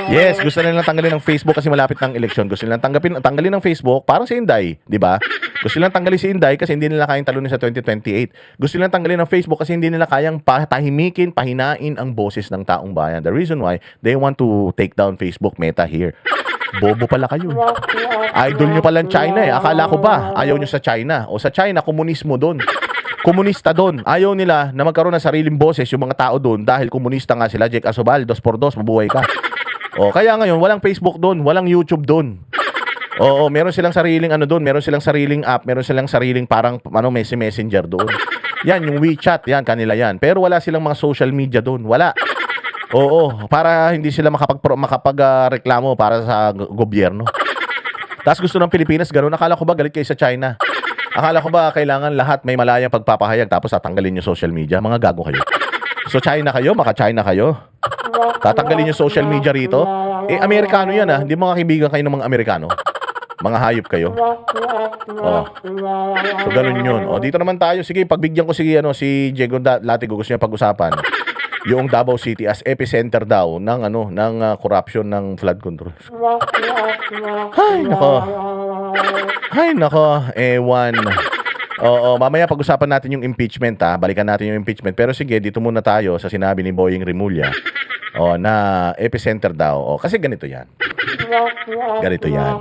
Yes, gusto nilang tanggalin ng Facebook kasi malapit ng eleksyon. Gusto nilang tanggalin ng Facebook parang si Inday, di ba? Gusto nilang tanggalin si Inday kasi hindi nila kayang talunin sa 2028. Gusto nilang tanggalin ng Facebook kasi hindi nila kayang patahimikin, pahinain ang boses ng taong bayan. The reason why they want to take down Facebook Meta here. Bobo pala kayo. Idol nyo palang China eh. Akala ko ba ayaw nyo sa China? O sa China, komunismo doon. Komunista doon. Ayaw nila na magkaroon ng sariling boses yung mga tao doon dahil komunista nga sila. Jake Asobal, 2x2, mabuhay ka. O, kaya ngayon, walang Facebook doon, walang YouTube doon. Oo, meron silang sariling ano doon, meron silang sariling app, meron silang sariling parang Messenger doon. Yan, yung WeChat, yan, kanila yan. Pero wala silang mga social media doon, wala. Oo, para hindi sila makapagreklamo para sa gobyerno. Tapos gusto ng Pilipinas, gano'n. Akala ko ba galit kayo sa China? Akala ko ba kailangan lahat may malayang pagpapahayag tapos tatanggalin yung social media? Mga gago kayo. So China kayo, maka-China kayo. Tatanggalin yung social media rito. Eh, Amerikano yan ah. Hindi mga kaibigan kayo ng mga Amerikano. Mga hayop kayo. Oh. So ganun yun. Oh, dito naman tayo. Sige, pagbigyan ko si Diego Latigo, gusto niya pag-usapan yung Davao City as epicenter daw ng corruption ng flood control. Hay nako, ewan. Oo, mamaya pag-usapan natin yung impeachment ha. Balikan natin yung impeachment. Pero sige, dito muna tayo sa sinabi ni Boying Rimulya. Na epicenter daw. Kasi ganito yan. Ganito yan.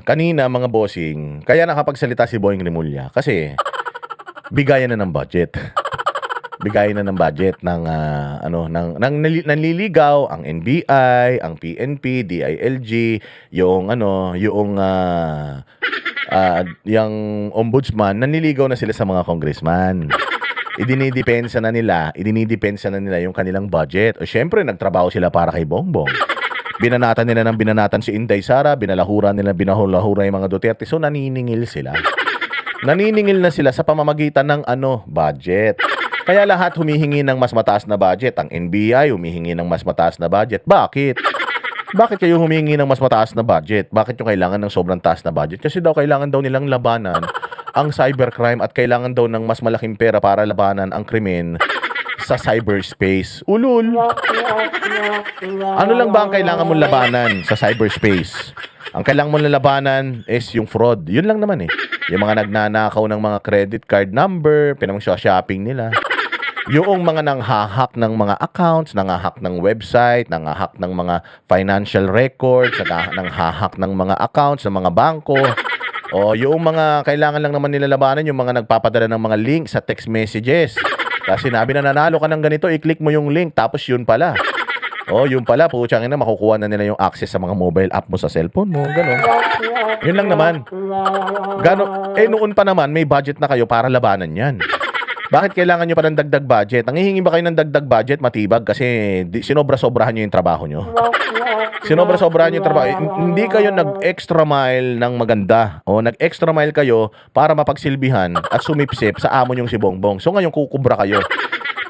Kanina mga bossing, kaya nakapagsalita si Boying Rimulya kasi bigayan na ng budget. Bigayan na ng budget ng nanliligaw ang NBI, ang PNP, DILG, yung ombudsman, nanliligaw na sila sa mga congressman. Idinidepensa na nila yung kanilang budget. O syempre, nagtrabaho sila para kay Bongbong. Binanatan nila ng binanatan si Inday Sara, binalahura yung mga Duterte. So, naniningil sila. Naniningil na sila sa pamamagitan ng budget. Kaya lahat humihingi ng mas mataas na budget. Ang NBI humihingi ng mas mataas na budget. Bakit? Bakit kayo humingi ng mas mataas na budget? Bakit yung kailangan ng sobrang taas na budget? Kasi kailangan daw nilang labanan ang cybercrime at kailangan daw ng mas malaking pera para labanan ang krimen sa cyberspace. Ulul! Ano lang ba ang kailangan mong labanan sa cyberspace? Ang kailangan mong labanan is yung fraud. Yun lang naman eh. Yung mga nagnanakaw ng mga credit card number, pinang-shopping nila. Yung mga nanghahack ng mga accounts, nanghahack ng website, nanghahack ng mga financial records, nanghahack ng mga accounts ng mga bangko. O yung mga kailangan lang naman nila labanan, yung mga nagpapadala ng mga link sa text messages. Kasi sinabi na nanalo ka ng ganito, i-click mo yung link, tapos yun pala. Yun pala, putsang ina, makukuha na nila yung access sa mga mobile app mo sa cellphone mo, gano'n. Yun lang naman. Noon pa naman, may budget na kayo para labanan yan. Bakit kailangan nyo pa ng dagdag budget? Ang hihingi ba kayo ng dagdag budget? Matibag kasi sinobra-sobrahan nyo yung trabaho nyo. Sinobra-sobrahan nyo yung trabaho. Hindi kayo nag-extra mile ng maganda. Nag-extra mile kayo para mapagsilbihan at sumipsip sa amo nyong si Bongbong. So ngayon kukubra kayo.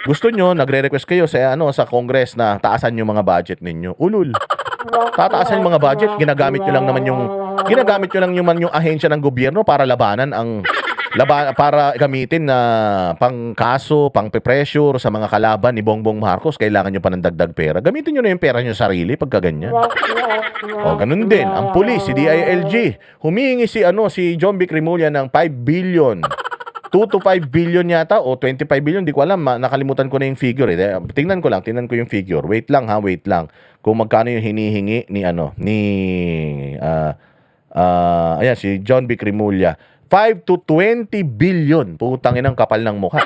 Gusto nyo, nagre-request kayo sa Congress na taasan yung mga budget ninyo. Ulul. Tataasan yung mga budget, ginagamit nyo lang yung ahensya ng gobyerno para labanan para gamitin na pang-kaso, pang-pressure sa mga kalaban ni Bongbong Marcos. Kailangan nyo pa ng dagdag pera. Gamitin nyo na yung pera nyo sarili pagka ganyan. Ganun din. Ang pulis, si DILG, humihingi si John Vic Rimulya ng 5 billion. 2 to 5 billion yata o 25 billion, di ko alam, nakalimutan ko na yung figure eh. Tingnan ko yung figure. Wait lang. Kung magkano yung hinihingi ni si John Vic Rimulya. 5 to 20 billion. Putang inang kapal ng mukha.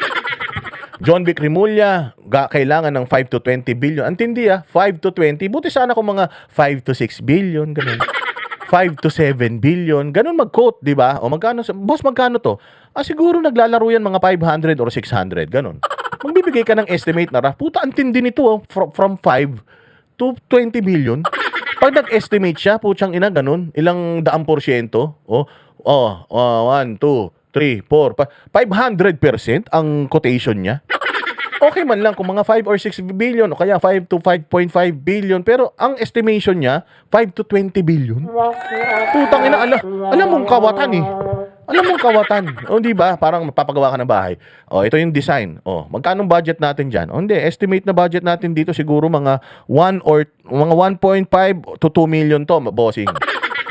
John Vic Rimulya, kailangan ng 5 to 20 billion. Antindi 5 to 20. Buti sana kung mga 5 to 6 billion, ganun. 5 to 7 billion, ganun mag-quote, di ba? O magkano, boss, magkano to? Siguro naglalaro yan mga 500 or 600, ganun. Magbibigay ka ng estimate na puta, antindi nito from 5 to 20 billion. Pag nag-estimate siya, putsang ina, ganun, ilang daang porsyento, 1, 2, 3, 4, 500% ang quotation niya. Okay man lang kung mga 5 or 6 billion o kaya 5 to 5.5 billion, pero ang estimation niya 5 to 20 billion. Putang ina, alam mong kawatan eh. Alam mong kawatan. O, di ba? Parang magpapagawa ka ng bahay. O, ito yung design. O, magkano budget natin dyan? O, hindi. Estimate na budget natin dito siguro mga 1.5 to 2 million to, bossing.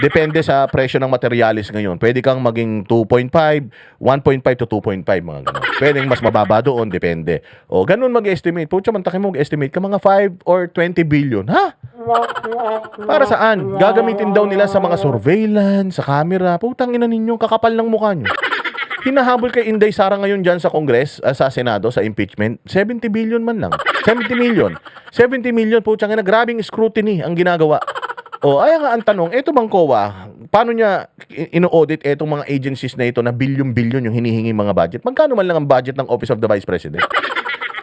Depende sa presyo ng materialis ngayon. Pwede kang maging 2.5, 1.5 to 2.5, mga ganun. Pwedeng mas mababa doon, depende. O, ganun mag-estimate. Pucha, mantakin mo mag-estimate ka mga 5 or 20 billion. Ha? Para saan? Gagamitin daw nila sa mga surveillance, sa camera. Putang ina ninyo, kakapal ng mukha nyo. Hinahabol kay Inday Sara ngayon dyan sa Congress, sa Senado, sa impeachment. 70 billion man lang. 70 million. 70 million, putang ina, grabing scrutiny ang ginagawa. O, ay nga ang tanong, eto bang COA, paano niya ino-audit etong mga agencies na ito na bilyon-bilyon yung hinihingi mga budget? Magkano man lang ang budget ng Office of the Vice President?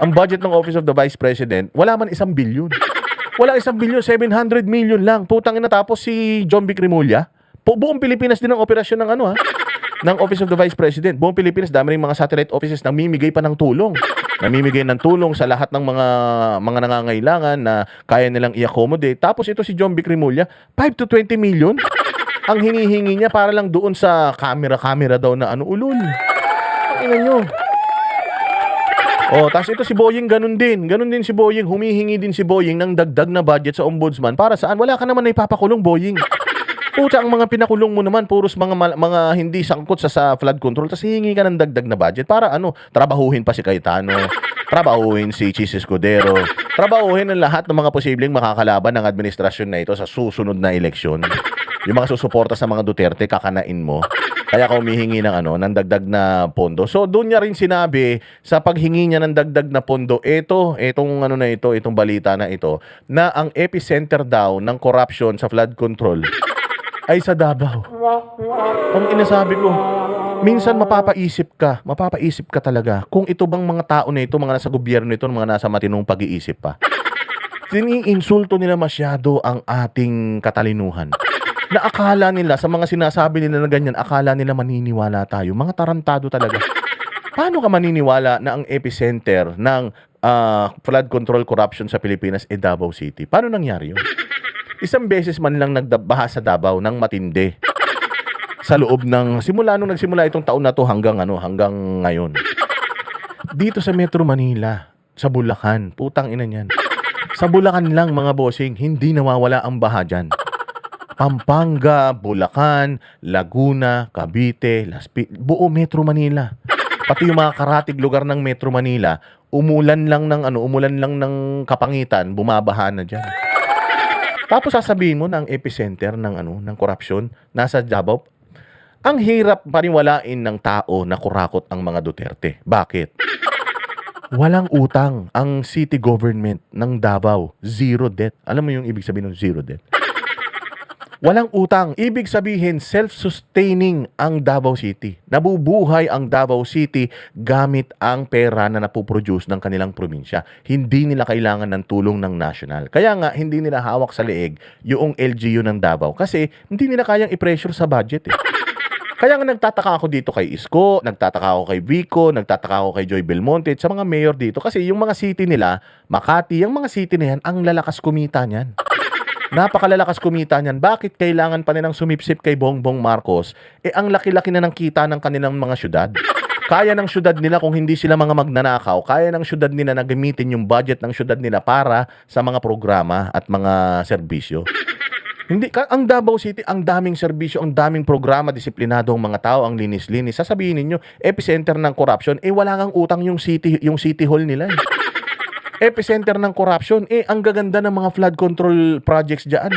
Ang budget ng Office of the Vice President, wala man 1 billion. Wala 1 billion, 700 million lang. Putang ina, tapos si John Vic Rimulya, buong Pilipinas din ang operasyon ng ng Office of the Vice President. Buong Pilipinas, dami ring mga satellite offices na namimigay pa ng tulong. Namimigay ng tulong sa lahat ng mga nangangailangan na kaya nilang i-accommodate. Tapos ito si John Vic Rimulya, 5 to 20 million ang hinihingi niya para lang doon sa camera daw na ulol. Tingnan nyo. Oh, tapos ito si Boying ganun din. Ganun din si Boying. Humihingi din si Boying ng dagdag na budget sa ombudsman. Para saan? Wala ka naman na ipapakulong, Boying. Puta, ang mga pinakulong mo naman, puros mga hindi sangkot sa flood control. Tapos hihingi ka ng dagdag na budget para trabahuhin pa si Cayetano, trabahuhin si Chis Escudero, trabahuhin ang lahat ng mga posibleng makakalaban ng administrasyon na ito sa susunod na eleksyon. Yung mga susuporta sa mga Duterte, kakanain mo. Kaya ka humihingi ng dagdag na pondo. So, doon niya rin sinabi, sa paghingi niya ng dagdag na pondo, itong balita na ito, na ang epicenter daw ng corruption sa flood control ay sa Davao. Ang inasabi ko, minsan mapapaisip ka talaga kung ito bang mga tao na ito, mga nasa gobyerno ito, mga nasa matinong pag-iisip pa. Iniinsulto nila masyado ang ating katalinuhan. Na akala nila, sa mga sinasabi nila na ganyan, akala nila maniniwala tayo. Mga tarantado talaga. Paano ka maniniwala na ang epicenter ng flood control corruption sa Pilipinas ay Davao City? Paano nangyari yun? Isang beses man lang nagbaha sa Davao ng matindi. Sa loob ng nung nagsimula itong taon na to hanggang ngayon. Dito sa Metro Manila, sa Bulacan, putang ina niyan. Sa Bulacan lang mga bossing, hindi nawawala ang baha diyan. Pampanga, Bulacan, Laguna, Cavite, buo Metro Manila. Pati yung mga karatig lugar ng Metro Manila, umulan lang ng kapangitan, bumabaha na diyan. Tapos sasabihin mo na ang epicenter ng corruption nasa Davao. Ang hirap paniwalain ng tao na kurakot ang mga Duterte. Bakit? Walang utang ang city government ng Davao. Zero debt. Alam mo yung ibig sabihin ng zero debt? Walang utang. Ibig sabihin, self-sustaining ang Davao City. Nabubuhay ang Davao City gamit ang pera na napuproduce ng kanilang probinsya. Hindi nila kailangan ng tulong ng national. Kaya nga, hindi nila hawak sa leeg yung LGU ng Davao. Kasi hindi nila kayang i-pressure sa budget eh. Kaya nga nagtataka ako dito kay Isko, nagtataka ako kay Vico, nagtataka ako kay Joy Belmonte, sa mga mayor dito. Kasi yung mga city nila, Makati, yung mga city na yan, ang lalakas kumita niyan. Napakalalakas kumita niyan. Bakit kailangan pa nilang sumipsip kay Bongbong Marcos? Ang laki-laki na ng kita ng kanilang mga syudad. Kaya ng syudad nila kung hindi sila mga magnanakaw, kaya ng syudad nila na gamitin yung budget ng syudad nila para sa mga programa at mga serbisyo. Ang Davao City, ang daming serbisyo, ang daming programa, disiplinado ang mga tao, ang linis-linis. Sasabihin ninyo, epicenter ng corruption, wala kang utang yung city hall nila. Epicenter ng corruption, ang gaganda ng mga flood control projects dyan.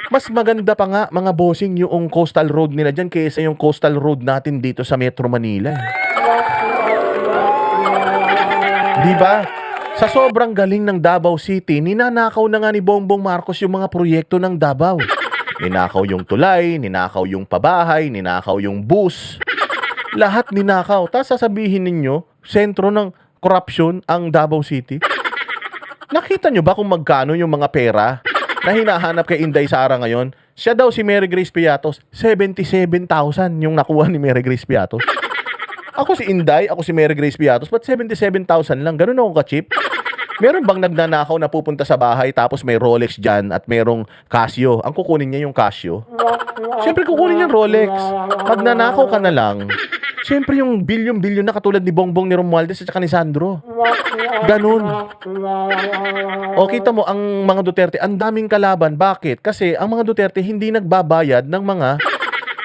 Mas maganda pa nga, mga bossing, yung coastal road nila dyan kaysa yung coastal road natin dito sa Metro Manila. Diba? Sa sobrang galing ng Davao City, ninanakaw na nga ni Bongbong Marcos yung mga proyekto ng Davao. Ninakaw yung tulay, ninakaw yung pabahay, ninakaw yung bus. Lahat ninakaw. Tapos sasabihin ninyo, sentro ng corruption ang Davao City. Nakita nyo ba kung magkano yung mga pera na hinahanap kay Inday Sara ngayon? Siya daw si Mary Grace Piatos, 77,000 yung nakuha ni Mary Grace Piatos. Ako si Inday, ako si Mary Grace Piatos, but 77,000 lang. Ganun ako ka-cheap. Meron bang nagnanakaw na pupunta sa bahay tapos may Rolex dyan at merong Casio? Ang kukunin niya yung Casio? Siyempre kukunin niya yung Rolex. Magnanakaw ka na lang. Siyempre yung bilyon-bilyon na katulad ni Bongbong, ni Romualdez at saka ni Sandro. Ganun. O kita mo, ang mga Duterte, ang daming kalaban. Bakit? Kasi ang mga Duterte hindi nagbabayad ng mga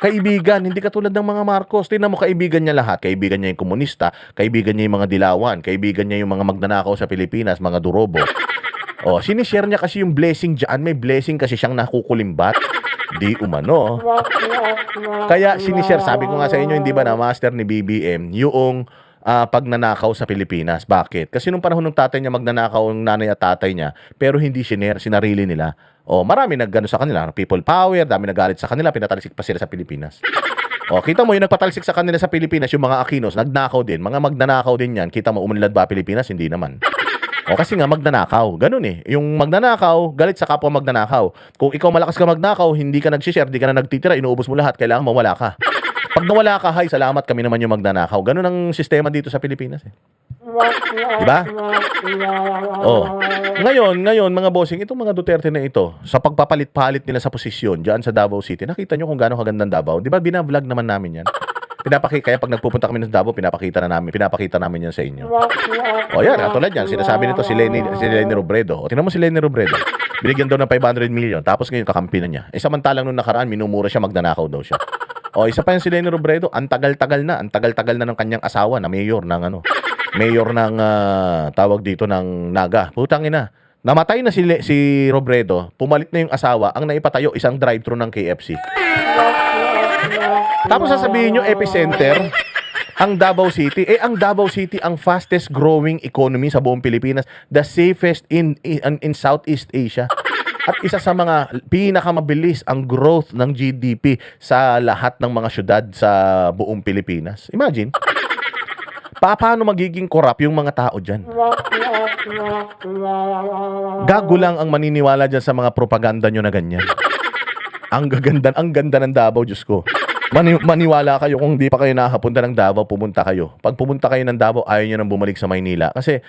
kaibigan, hindi katulad ng mga Marcos. Tingnan mo, kaibigan niya lahat. Kaibigan niya yung komunista, kaibigan niya yung mga dilawan, kaibigan niya yung mga magnanakaw sa Pilipinas, mga durobo. O, sinishare niya kasi yung blessing dyan. May blessing kasi siyang nakukulimbat. Di umano. Kaya sinishare, sabi ko nga sa inyo, hindi ba na master ni BBM, yung pagnanakaw sa Pilipinas. Bakit? Kasi nung panahon ng tatay niya, magnanakaw ang nanay at tatay niya, pero hindi sinare, sinarili nila. O, marami naggano sa kanila, people power, dami nagalit sa kanila, pinatalisik pa sila sa Pilipinas. O, kita mo, yung nagpatalisik sa kanila sa Pilipinas, yung mga Aquinos, nagnakaw din, mga magnanakaw din yan. Kita mo, umunlad ba Pilipinas? Hindi naman. O, kasi nga magnanakaw. Ganun eh. Yung magnanakaw, galit sa kapwa magnanakaw. Kung ikaw malakas ka magnakaw, hindi ka nag-share, hindi ka na nagtitira, inuubos mo lahat, kailangan mawala ka. Pag nawala ka, hay, salamat, kami naman yung magnanakaw. Ganun ang sistema dito sa Pilipinas eh. Diba? Oh. Ngayon, mga bossing, itong mga Duterte na ito, sa pagpapalit-palit nila sa posisyon diyan sa Davao City, nakita nyo kung gaano kagandang Davao. Diba, bina-vlog naman namin yan. Kaya pag nagpupunta kami ng Davao, pinapakita namin yan sa inyo. O yan, katulad yan, sinasabi nito si Lenny Robredo. O tingnan mo si Lenny Robredo. Binigyan daw ng 500 million, tapos ngayon kakampi na niya. Eh samantalang nung nakaraan, minumura siya, magnanakaw daw siya. O isa pa yan si Lenny Robredo, ang tagal-tagal na ng kanyang asawa na mayor ng tawag dito ng Naga. Putang ina. Namatay na si Robredo, pumalit na yung asawa, ang naipatayo isang drive-thru ng KFC. Tapos sasabihin nyo, epicenter, ang Davao City. Ang Davao City ang fastest growing economy sa buong Pilipinas. The safest in Southeast Asia. At isa sa mga pinakamabilis ang growth ng GDP sa lahat ng mga syudad sa buong Pilipinas. Imagine. Paano magiging corrupt yung mga tao dyan? Gago lang ang maniniwala dyan sa mga propaganda nyo na ganyan. Ang ganda ng Davao, Diyos ko. Maniwala kayo kung di pa kayo nakapunta ng Davao, pumunta kayo. Pag pumunta kayo ng Davao, ayaw nyo nang bumalik sa Maynila. Kasi,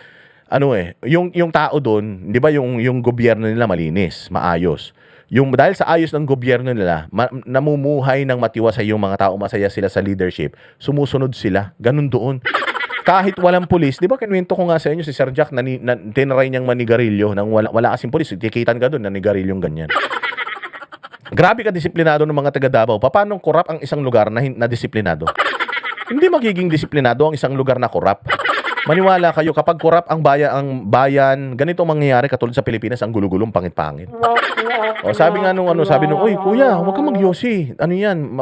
yung tao doon, di ba yung gobyerno nila malinis, maayos. Dahil sa ayos ng gobyerno nila, namumuhay ng matiwasay yung mga tao, masaya sila sa leadership, sumusunod sila, ganun doon. Kahit walang pulis, di ba kinuwento ko nga sa inyo si Sir Jack na tinry niyang manigarilyo nang wala kasing pulis, tikitan ka doon na nigarilyong ganyan. Grabe ka disiplinado ng mga taga Davao. Paano korap ang isang lugar na disiplinado? Hindi magiging disiplinado ang isang lugar na korap. Maniwala kayo, kapag korap ang bayan, ganito mangyayari katulad sa Pilipinas, ang gulo-gulong pangit-pangit. O sabi nung, "Uy, kuya, huwag kang magyosi. Ano yan?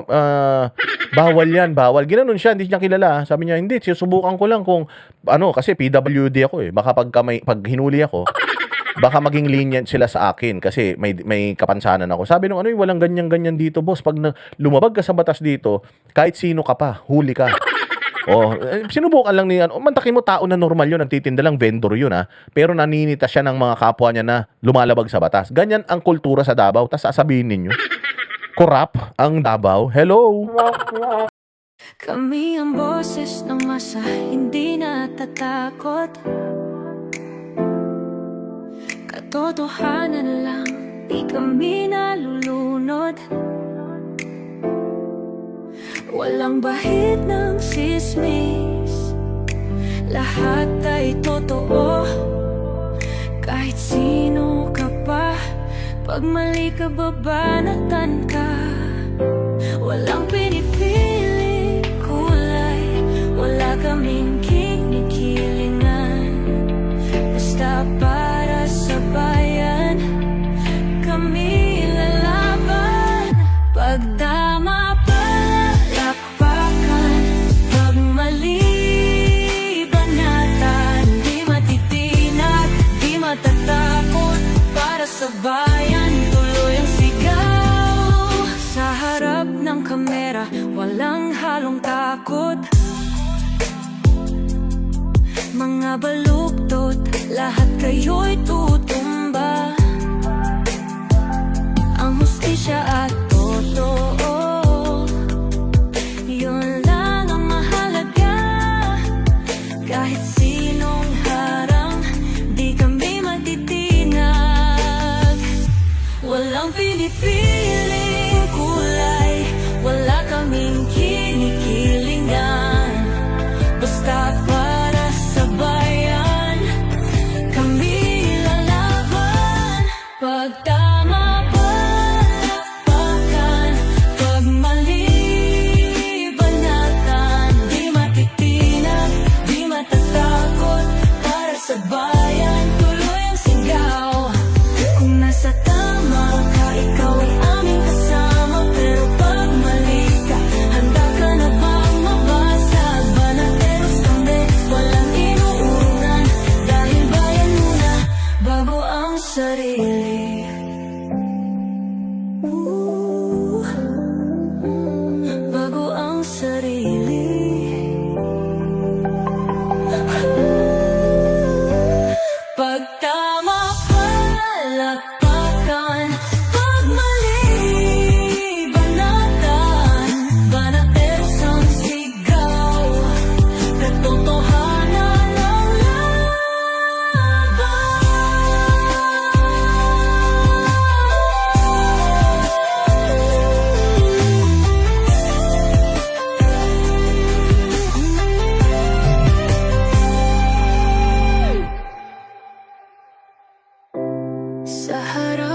Bawal yan, bawal." Ginanon siya, hindi niya kilala. Sabi niya, "Hindi, susubukan ko lang kung kasi PWD ako eh. Baka pag hinuli ako, baka maging lenient sila sa akin kasi may kapansanan ako." Sabi nung walang ganyan-ganyan dito, boss. Pag lumabag ka sa batas dito, kahit sino ka pa, huli ka. Sinubukan lang niya. Mantakin mo, tao na normal yun, nagtitinda lang, vendor yun pero naninita siya ng mga kapwa niya na lumalabag sa batas. Ganyan ang kultura sa Davao. Tas sasabihin ninyo, korap ang Davao. Hello? Kami ang boses ng masa, hindi natatakot. Katotohanan lang, di kami nalulunod. Walang bahid ng sismis, lahat ay totoo. Kahit sino ka pa, pag mali ka, babanatan ka. Walang pinipili kulay, wala kaming kinikilingan. Basta para sa bayan, kami lalaban. Pagdama palakpakan, pag mali banatan, di matitinag, di matatakot. Para sa bayan, tuloy ang sigaw. Sa harap ng kamera, walang halong takot. Mga baluktot, lahat kayo'y tutumba. Ang hustisya at totoo, yun lang ang mahalaga. Kahit sinong harang, di kami pinipiling kulay. Wala kaming kinikilingan, basta para sa bayan kami lalaban. Pag tama palakpakan, pag mali banatan. Di matitinag, di matatakot, para sa bayan tuloy ang sigaw. Kung nasa tama ka, ikaw ay aming kasama. Pero pag mali ka, handa ka na bang mabasag? Banateros kami, walang inuunan, dahil bayan muna bago ang sarili. Bago ang sarili. Pag tama palakpakan, pag mali banatan. Banateros ang sigaw, katotohanan ang laban. Sa harap